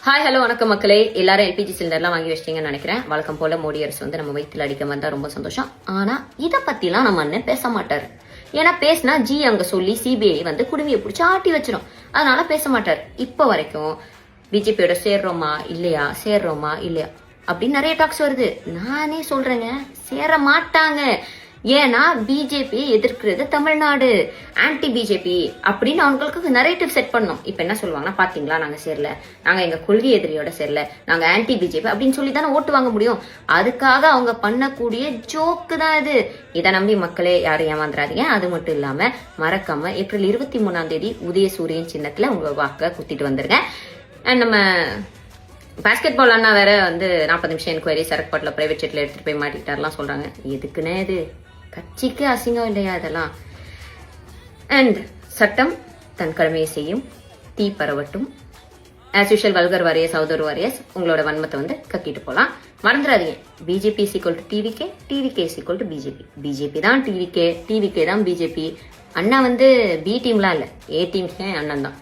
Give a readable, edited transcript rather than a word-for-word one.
Hi hello வணக்கம் மக்களே. எல்லாரும் எல்பிஜி சிலிண்டர்லாம் வாங்கி வச்சிட்டீங்கன்னு நினைக்கிறேன். வழக்கம் போல மோடி அரசு வந்து நம்ம வயிற்றுல அடிக்க வந்தா ரொம்ப சந்தோஷம். ஆனா இதை பத்திலாம் நம்ம அண்ணன் பேச மாட்டாரு. ஏன்னா பேசினா அங்க சொல்லி சிபிஐ வந்து குடுமையை பிடிச்சி ஆட்டி வச்சிடும். அதனால பேச மாட்டாரு. இப்போ வரைக்கும் பிஜேபியோட சேர்றோமா இல்லையா அப்படின்னு நிறைய டாக்ஸ் வருது. நானே சொல்றேங்க, சேர மாட்டாங்க. ஏன்னா பிஜேபி எதிர்க்கிறது தமிழ்நாடு, ஆன்டி பிஜேபி அப்படின்னு அவங்களுக்கு நரேட்டிவ் செட் பண்ணோம். இப்ப என்ன சொல்லுவாங்கன்னா, பாத்தீங்களா நாங்க சேரல, நாங்க எங்க கொள்கை எதிரியோட சேரல, நாங்க ஆன்டி பிஜேபி அப்படின்னு சொல்லி தானே ஓட்டு வாங்க முடியும். அதுக்காக அவங்க பண்ணக்கூடிய ஜோக்கு தான் இது. இதை நம்பி மக்களே யாரும் ஏமாந்துறாதீங்க. அது மட்டும் இல்லாம மறக்காம ஏப்ரல் 23 உதயசூரியன் சின்னத்துல உங்க வாக்க குத்திட்டு வந்துருங்க. அண்ட் நம்ம பாஸ்கெட் பால் அண்ணா வேற வந்து 40 நிமிஷம் என்கொயரி சரக்கு பிரைவேட் ஜெட்ல எடுத்துட்டு போய் மாட்டிட்டாருலாம் சொல்றாங்க. எதுக்குன்னே இது கட்சிக்கு அசிங்கம் இல்லையா இதெல்லாம்? அண்ட் சட்டம் தன் கடமையை செய்யும், தீ பரவட்டும். As usual vulgar warriors, other warriors உங்களோட வன்மத்தை வந்து கக்கிட்டு போலாம். மறந்துடாதீங்க, BJP is equal to TVK, TVK is equal to BJP. BJP தான் டிவிகே, டிவிகே தான் பிஜேபி. அண்ணா வந்து பி டீம்லாம் இல்ல, ஏ டீம் அண்ணன் தான்.